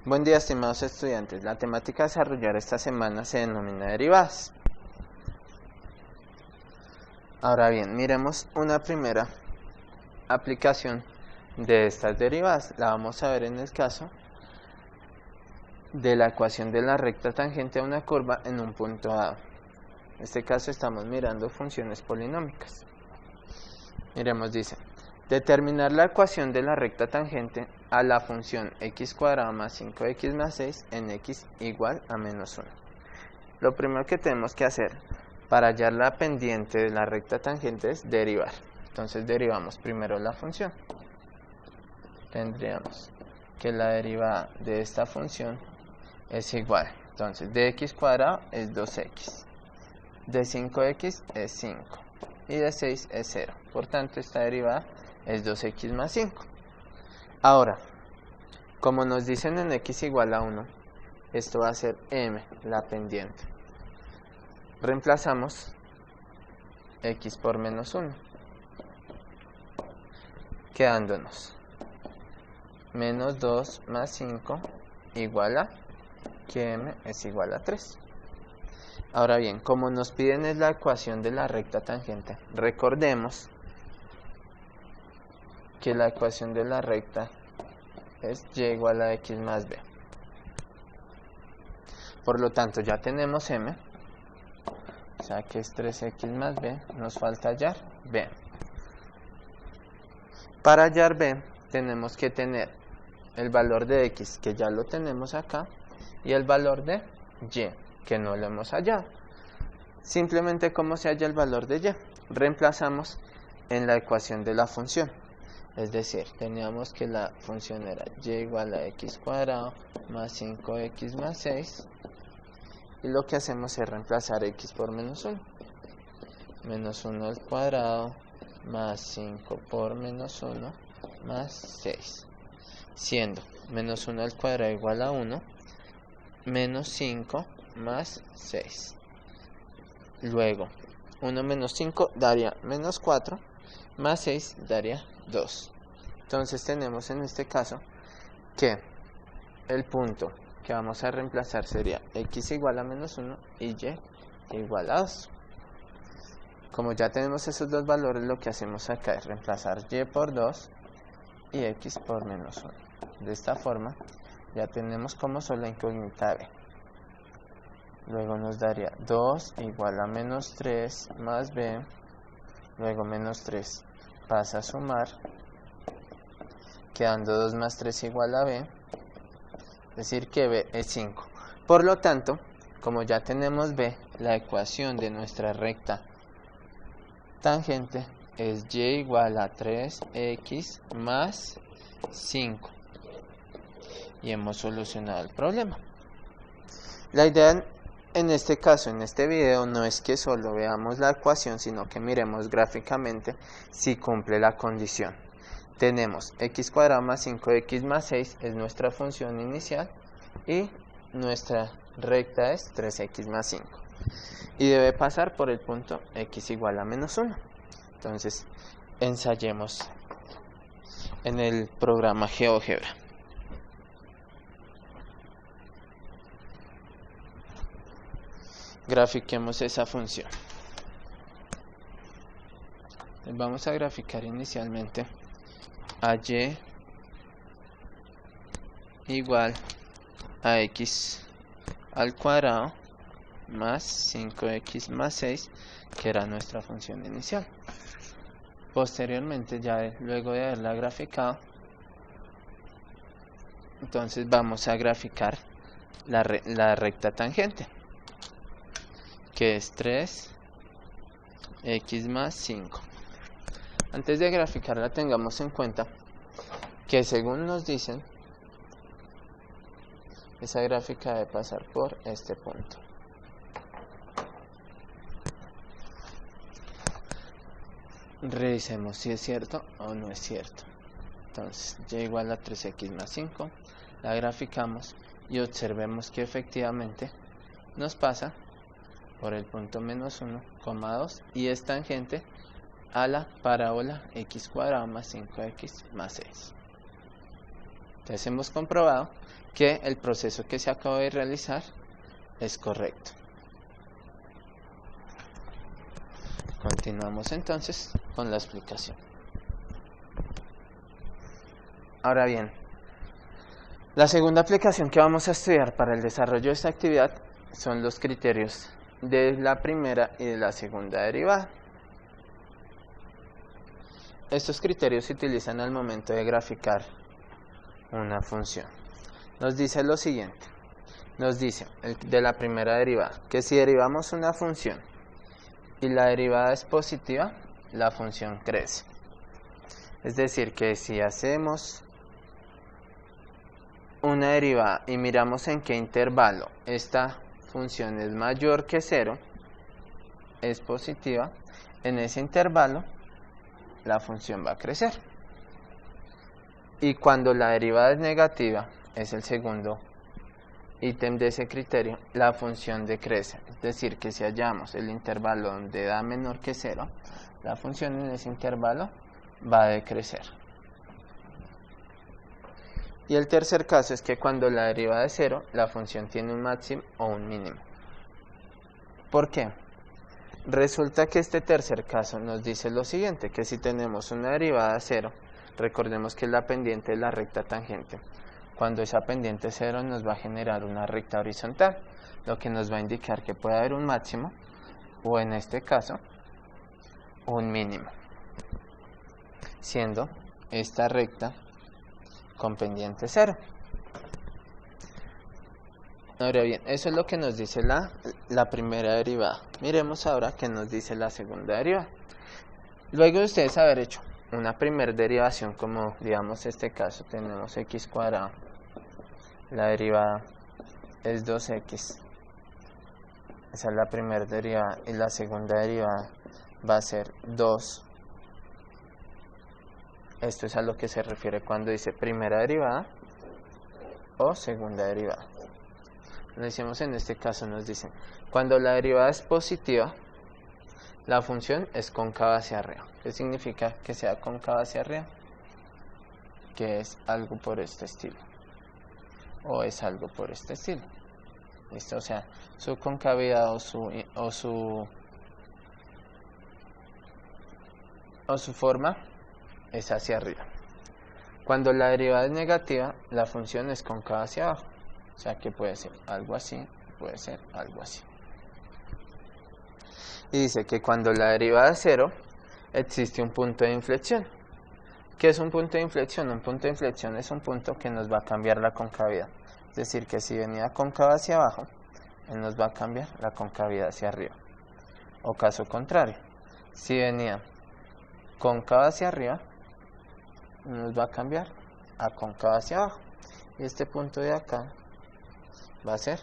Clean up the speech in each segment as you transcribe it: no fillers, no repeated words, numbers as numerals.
Buen día, estimados estudiantes. La temática a desarrollar esta semana se denomina derivadas. Ahora bien, miremos una primera aplicación de estas derivadas. La vamos a ver en el caso de la ecuación de la recta tangente a una curva en un punto dado. En este caso estamos mirando funciones polinómicas. Miremos, dice, determinar la ecuación de la recta tangente a la función x cuadrado más 5x más 6 en x igual a menos 1. Lo primero que tenemos que hacer para hallar la pendiente de la recta tangente es derivar. Entonces derivamos primero la función. Tendríamos que la derivada de esta función es igual. Entonces de x cuadrado es 2x, de 5x es 5 y de 6 es 0. Por tanto, esta derivada es 2x más 5. Ahora, como nos dicen en x igual a 1, esto va a ser m, la pendiente. Reemplazamos x por menos 1, quedándonos menos 2 más 5 igual a que m es igual a 3. Ahora bien, como nos piden es la ecuación de la recta tangente, recordemos que la ecuación de la recta es y igual a x más b. Por lo tanto, ya tenemos m, o sea que es 3x más b, nos falta hallar b. Para hallar b, tenemos que tener el valor de x, que ya lo tenemos acá, y el valor de y, que no lo hemos hallado. Simplemente, ¿cómo se halla el valor de y? Reemplazamos en la ecuación de la función. Es decir, teníamos que la función era y igual a x cuadrado más 5x más 6. Y lo que hacemos es reemplazar x por menos 1. Menos 1 al cuadrado más 5 por menos 1 más 6. Siendo menos 1 al cuadrado igual a 1, menos 5 más 6. Luego, 1 menos 5 daría menos 4, más 6 daría 2. Entonces tenemos en este caso que el punto que vamos a reemplazar sería x igual a menos 1 y y igual a 2. Como ya tenemos esos dos valores, lo que hacemos acá es reemplazar y por 2 y x por menos 1. De esta forma ya tenemos como sola incógnita b. Luego nos daría 2 igual a menos 3 más b. Luego menos 3 pasa a sumar, quedando 2 más 3 igual a b. Es decir que b es 5. Por lo tanto, como ya tenemos b, la ecuación de nuestra recta tangente es y igual a 3x más 5. Y hemos solucionado el problema. La idea en este caso, en este video, no es que solo veamos la ecuación, sino que miremos gráficamente si cumple la condición. Tenemos x cuadrado más 5x más 6 es nuestra función inicial y nuestra recta es 3x más 5. Y debe pasar por el punto x igual a menos 1. Entonces, ensayemos en el programa GeoGebra. Grafiquemos esa función. Vamos a graficar inicialmente a y igual a x al cuadrado más 5x más 6, que era nuestra función inicial. Posteriormente, ya luego de haberla graficado, entonces vamos a graficar la recta tangente, que es 3x más 5. Antes de graficarla, tengamos en cuenta que según nos dicen, esa gráfica debe pasar por este punto. Revisemos si es cierto o no es cierto. Entonces, y igual a 3x más 5, la graficamos y observemos que efectivamente nos pasa por el punto menos 1, 2 y es tangente a la parábola x cuadrado más 5x más 6. Entonces hemos comprobado que el proceso que se acaba de realizar es correcto. Continuamos entonces con la explicación. Ahora bien, la segunda aplicación que vamos a estudiar para el desarrollo de esta actividad son los criterios de la primera y de la segunda derivada. Estos criterios se utilizan al momento de graficar una función. Nos dice lo siguiente, nos dice de la primera derivada, que si derivamos una función y la derivada es positiva, la función crece. Es decir, que si hacemos una derivada y miramos en qué intervalo esta función es mayor que 0, es positiva, en ese intervalo la función va a crecer. Y cuando la derivada es negativa, es el segundo ítem de ese criterio, la función decrece. Es decir, que si hallamos el intervalo donde da menor que 0, la función en ese intervalo va a decrecer. Y el tercer caso es que cuando la derivada es 0, la función tiene un máximo o un mínimo. ¿Por qué? Resulta que este tercer caso nos dice lo siguiente, que si tenemos una derivada 0, recordemos que es la pendiente de la recta tangente. Cuando esa pendiente 0 nos va a generar una recta horizontal, lo que nos va a indicar que puede haber un máximo, o en este caso, un mínimo, siendo esta recta con pendiente 0. Ahora bien, eso es lo que nos dice la primera derivada. Miremos ahora qué nos dice la segunda derivada. Luego de ustedes haber hecho una primera derivación, como digamos este caso, tenemos x cuadrado, la derivada es 2x, esa es la primera derivada, y la segunda derivada va a ser 2. Esto es a lo que se refiere cuando dice primera derivada o segunda derivada. Lo decimos en este caso, nos dicen, cuando la derivada es positiva, la función es cóncava hacia arriba. ¿Qué significa que sea cóncava hacia arriba? Que es algo por este estilo. O es algo por este estilo. ¿Listo? O sea, su concavidad o su forma es hacia arriba. Cuando la derivada es negativa, la función es cóncava hacia abajo. O sea que puede ser algo así, puede ser algo así. Y dice que cuando la derivada es 0, existe un punto de inflexión. ¿Qué es un punto de inflexión? Un punto de inflexión es un punto que nos va a cambiar la concavidad. Es decir, que si venía cóncava hacia abajo, él nos va a cambiar la concavidad hacia arriba. O caso contrario, si venía cóncava hacia arriba, nos va a cambiar a cóncava hacia abajo. Y este punto de acá va a ser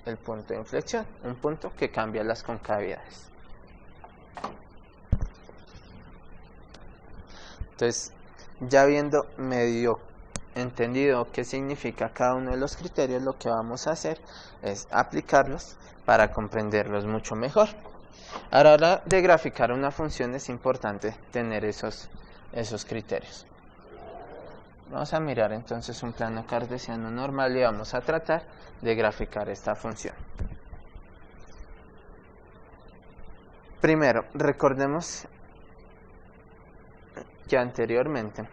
el punto de inflexión, un punto que cambia las concavidades. Entonces, ya habiendo medio entendido qué significa cada uno de los criterios, lo que vamos a hacer es aplicarlos para comprenderlos mucho mejor. A la hora de graficar una función es importante tener esos criterios. Vamos a mirar entonces un plano cartesiano normal y vamos a tratar de graficar esta función. Primero, recordemos que anteriormente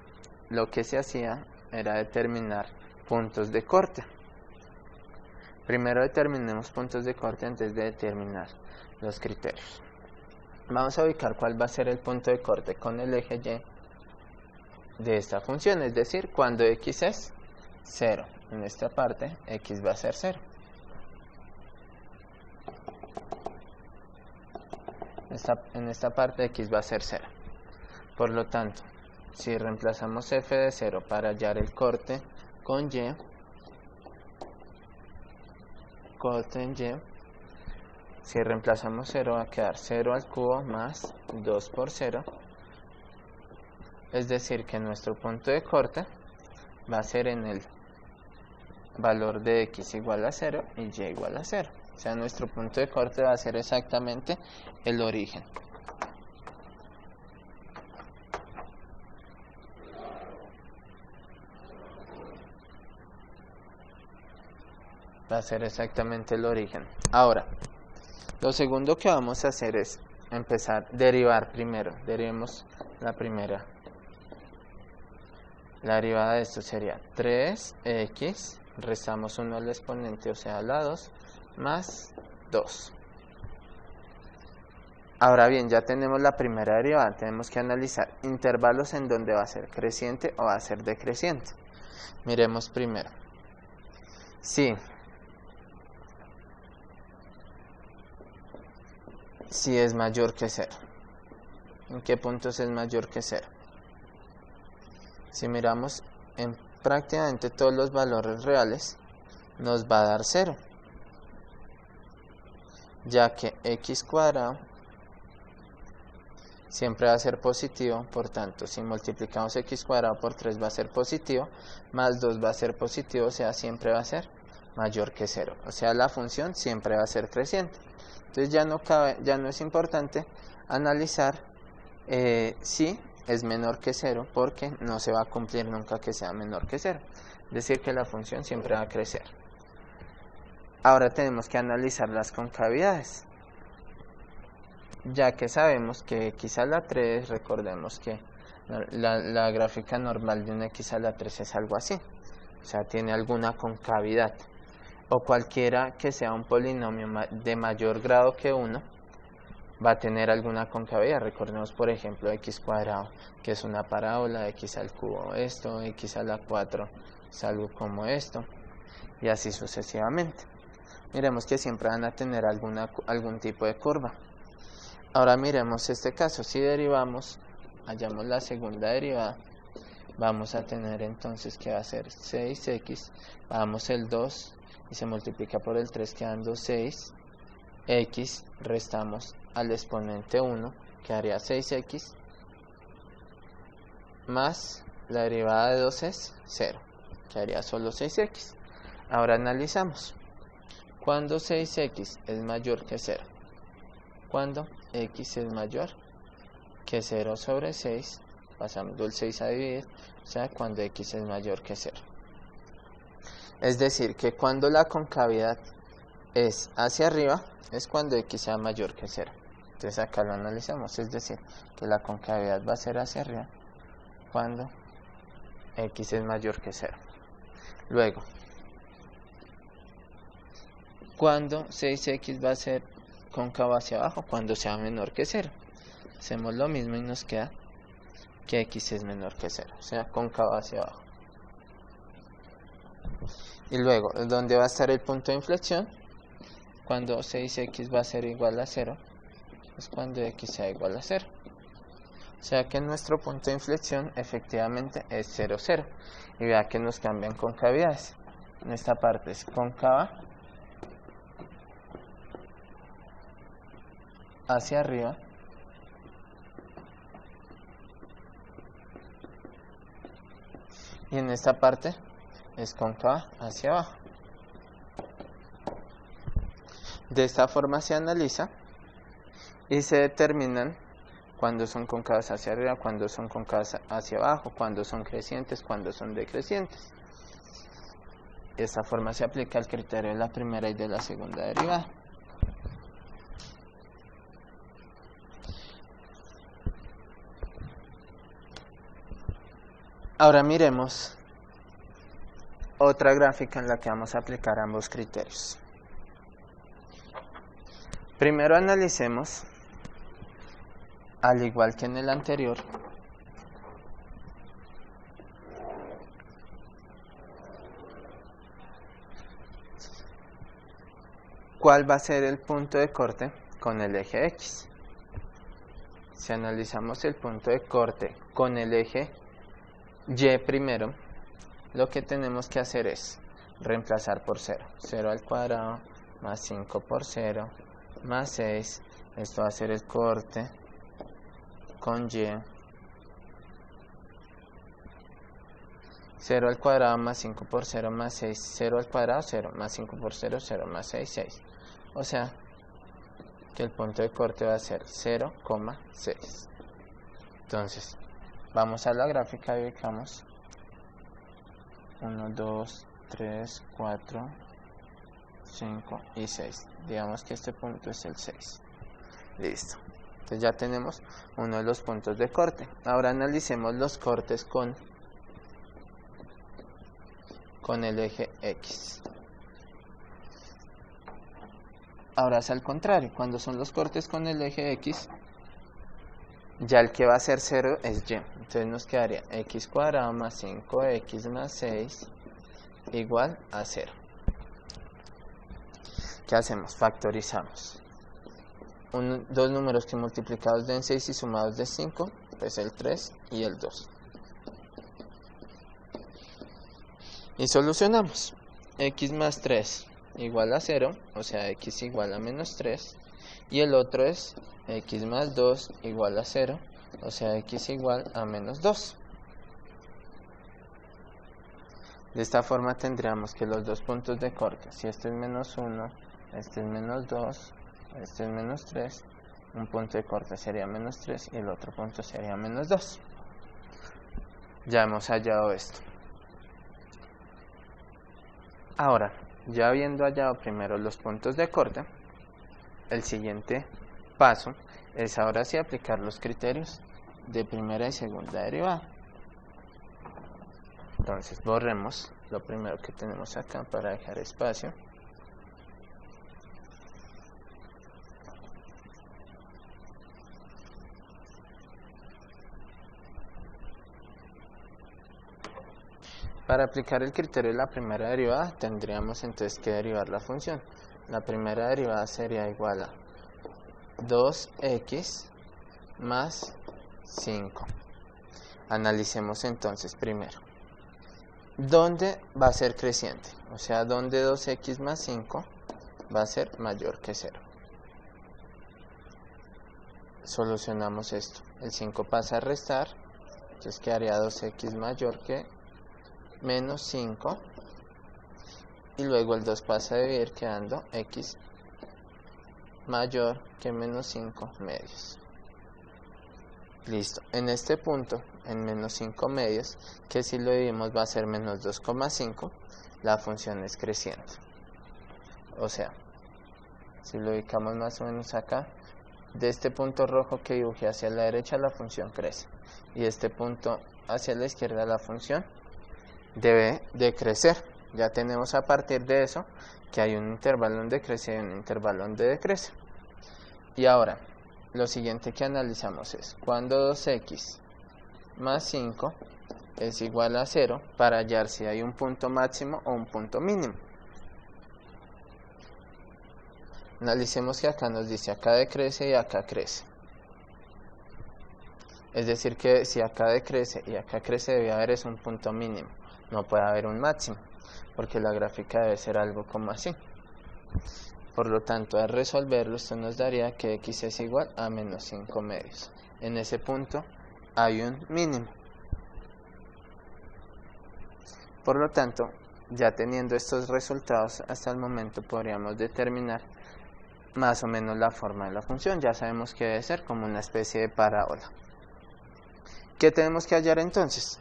lo que se hacía era determinar puntos de corte. Primero determinemos puntos de corte antes de determinar los criterios. Vamos a ubicar cuál va a ser el punto de corte con el eje Y de esta función, es decir, cuando x es 0. En esta parte x va a ser 0. En esta parte x va a ser 0. Por lo tanto, si reemplazamos f de 0 para hallar el corte con y, corte en y, si reemplazamos 0 va a quedar 0 al cubo más 2 por 0. Es decir, que nuestro punto de corte va a ser en el valor de x igual a 0 y y igual a 0. O sea, nuestro punto de corte va a ser exactamente el origen. Va a ser exactamente el origen. Ahora, lo segundo que vamos a hacer es empezar a derivar primero. Derivemos la primera. La derivada de esto sería 3x, restamos 1 al exponente, o sea, la 2, más 2. Ahora bien, ya tenemos la primera derivada, tenemos que analizar intervalos en donde va a ser creciente o va a ser decreciente. Miremos primero. Si es mayor que 0. ¿En qué puntos es mayor que 0? Si miramos en prácticamente todos los valores reales, nos va a dar 0. Ya que x cuadrado siempre va a ser positivo, por tanto, si multiplicamos x cuadrado por 3 va a ser positivo, más 2 va a ser positivo, o sea, siempre va a ser mayor que 0. O sea, la función siempre va a ser creciente. Entonces ya no es importante analizar si es menor que 0, porque no se va a cumplir nunca que sea menor que 0. Es decir, que la función siempre va a crecer. Ahora tenemos que analizar las concavidades. Ya que sabemos que x a la 3, recordemos que la gráfica normal de un x a la 3 es algo así. O sea, tiene alguna concavidad. O cualquiera que sea un polinomio de mayor grado que 1 va a tener alguna concavidad. Recordemos, por ejemplo, x cuadrado, que es una parábola, x al cubo esto, x a la 4 es algo como esto, y así sucesivamente. Miremos que siempre van a tener algún tipo de curva. Ahora miremos este caso. Si derivamos, hallamos la segunda derivada, vamos a tener entonces que va a ser 6x, bajamos el 2 y se multiplica por el 3 quedando 6, x, restamos al exponente 1, quedaría 6x, más la derivada de 2 es 0, quedaría solo 6x. Ahora analizamos. ¿Cuándo 6x es mayor que 0? Cuando x es mayor que 0 sobre 6, pasando el 6 a dividir, o sea, cuando x es mayor que 0. Es decir, que cuando la concavidad es hacia arriba, es cuando x sea mayor que 0. Entonces acá lo analizamos, es decir, que la concavidad va a ser hacia arriba cuando x es mayor que 0. Luego, cuando 6x va a ser cóncavo hacia abajo, cuando sea menor que 0. Hacemos lo mismo y nos queda que x es menor que 0, o sea, cóncavo hacia abajo. Y luego, ¿dónde va a estar el punto de inflexión? Cuando 6x va a ser igual a 0, es cuando x sea igual a 0. O sea que nuestro punto de inflexión efectivamente es 0, 0. Y vea que nos cambian concavidades. En esta parte es cóncava hacia arriba, y en esta parte es cóncava hacia abajo. De esta forma se analiza y se determinan cuando son cóncavas hacia arriba, cuando son cóncavas hacia abajo, cuando son crecientes, cuando son decrecientes. De esta forma se aplica el criterio de la primera y de la segunda derivada. Ahora miremos otra gráfica en la que vamos a aplicar ambos criterios. Primero analicemos, al igual que en el anterior, cuál va a ser el punto de corte con el eje X. Si analizamos el punto de corte con el eje Y primero, lo que tenemos que hacer es reemplazar por 0. 0 al cuadrado más 5 por 0 más 6. Esto va a ser el corte con Y. 0 al cuadrado más 5 por 0 más 6. 0 al cuadrado, 0 más 5 por 0, 0 más 6, 6. O sea, que el punto de corte va a ser 0,6. Entonces, vamos a la gráfica y ubicamos 1, 2, 3, 4, 5 y 6. Digamos que este punto es el 6. Listo. Entonces ya tenemos uno de los puntos de corte. Ahora analicemos los cortes con el eje X. Ahora es al contrario. Cuando son los cortes con el eje X, ya el que va a ser 0 es Y. Entonces nos quedaría x cuadrado más 5x más 6 igual a 0. ¿Qué hacemos? Factorizamos. Dos números que multiplicados den 6 y sumados de 5, pues el 3 y el 2. Y solucionamos. X más 3 igual a 0, o sea, x igual a menos 3. Y el otro es x más 2 igual a 0, o sea, x igual a menos 2. De esta forma tendríamos que los dos puntos de corte, si este es menos 1, este es menos 2, este es menos 3, un punto de corte sería menos 3 y el otro punto sería menos 2. Ya hemos hallado esto. Ahora, ya habiendo hallado primero los puntos de corte, el siguiente paso es ahora sí aplicar los criterios de primera y segunda derivada. Entonces borremos lo primero que tenemos acá para dejar espacio. Para aplicar el criterio de la primera derivada tendríamos entonces que derivar la función. La primera derivada sería igual a 2x más 5. Analicemos entonces primero. ¿Dónde va a ser creciente? O sea, ¿dónde 2x más 5 va a ser mayor que 0? Solucionamos esto. El 5 pasa a restar, entonces quedaría 2x mayor que menos 5. Y luego el 2 pasa a dividir quedando x mayor que menos 5 medios. Listo. En este punto, en menos 5 medios, que si lo dividimos va a ser menos 2,5, la función es creciente. O sea, si lo ubicamos más o menos acá, de este punto rojo que dibujé hacia la derecha la función crece. Y de este punto hacia la izquierda la función debe decrecer. Ya tenemos a partir de eso que hay un intervalo donde crece y un intervalo donde decrece. Y ahora, lo siguiente que analizamos es cuando 2x más 5 es igual a 0 para hallar si hay un punto máximo o un punto mínimo. Analicemos que acá nos dice acá decrece y acá crece. Es decir que si acá decrece y acá crece debe haber es un punto mínimo. No puede haber un máximo, porque la gráfica debe ser algo como así. Por lo tanto, al resolverlo, esto nos daría que x es igual a menos 5 medios. En ese punto hay un mínimo. Por lo tanto, ya teniendo estos resultados hasta el momento, podríamos determinar más o menos la forma de la función. Ya sabemos que debe ser como una especie de parábola. ¿Qué tenemos que hallar entonces?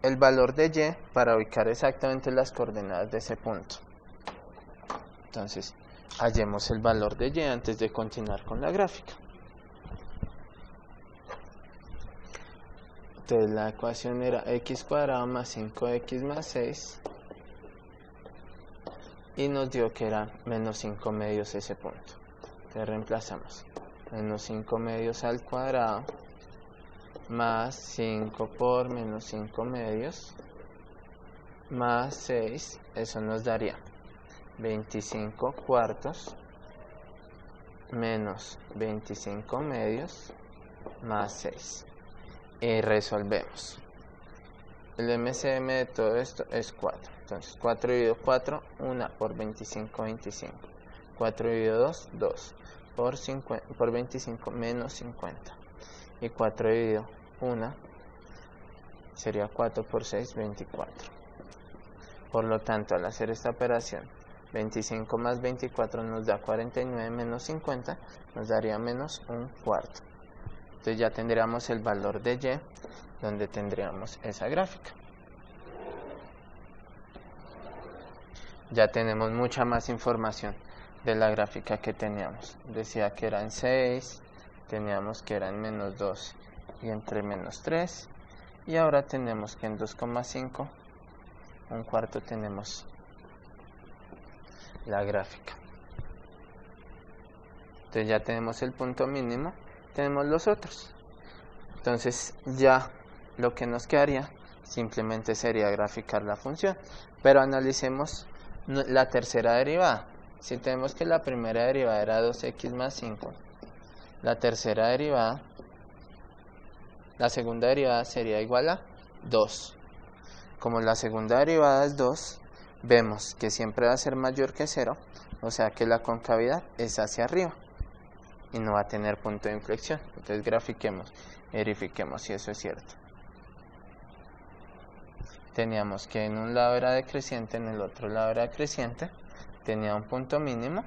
El valor de y para ubicar exactamente las coordenadas de ese punto. Entonces, hallemos el valor de y antes de continuar con la gráfica. Entonces, la ecuación era x cuadrado más 5x más 6. Y nos dio que era menos 5 medios ese punto. Entonces, reemplazamos. Menos 5 medios al cuadrado más 5 por menos 5 medios más 6, eso nos daría 25 cuartos menos 25 medios más 6. Y resolvemos. El MCM de todo esto es 4. Entonces 4 dividido 4, 1 por 25, 25. 4 dividido 2, 2. Por 25 menos 50. Y 4 dividido 1 sería 4 por 6, 24. Por lo tanto, al hacer esta operación, 25 más 24 nos da 49 menos 50, nos daría menos un cuarto. Entonces ya tendríamos el valor de y, donde tendríamos esa gráfica. ya tenemos mucha más información de la gráfica que teníamos. Decía que era en 6, teníamos que era en menos 2 y entre menos 3, y ahora tenemos que en 2,5, un cuarto, tenemos la gráfica. Entonces ya tenemos el punto mínimo, tenemos los otros. Entonces ya lo que nos quedaría simplemente sería graficar la función. Pero analicemos la tercera derivada. Si tenemos que la primera derivada era 2x más 5, la tercera derivada, la segunda derivada sería igual a 2. Como la segunda derivada es 2, vemos que siempre va a ser mayor que 0, o sea que la concavidad es hacia arriba y no va a tener punto de inflexión. Entonces grafiquemos, verifiquemos si eso es cierto. Teníamos que en un lado era decreciente, en el otro lado era creciente, tenía un punto mínimo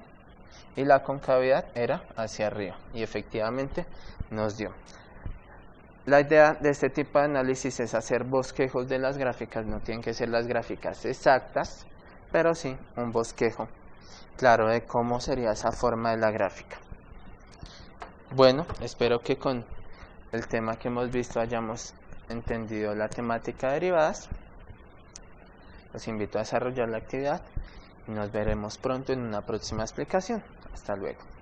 y la concavidad era hacia arriba, y efectivamente nos dio. La idea de este tipo de análisis es hacer bosquejos de las gráficas. No tienen que ser las gráficas exactas, pero sí un bosquejo claro de cómo sería esa forma de la gráfica. Bueno, espero que con el tema que hemos visto hayamos entendido la temática de derivadas. Los invito a desarrollar la actividad y nos veremos pronto en una próxima explicación. Hasta luego.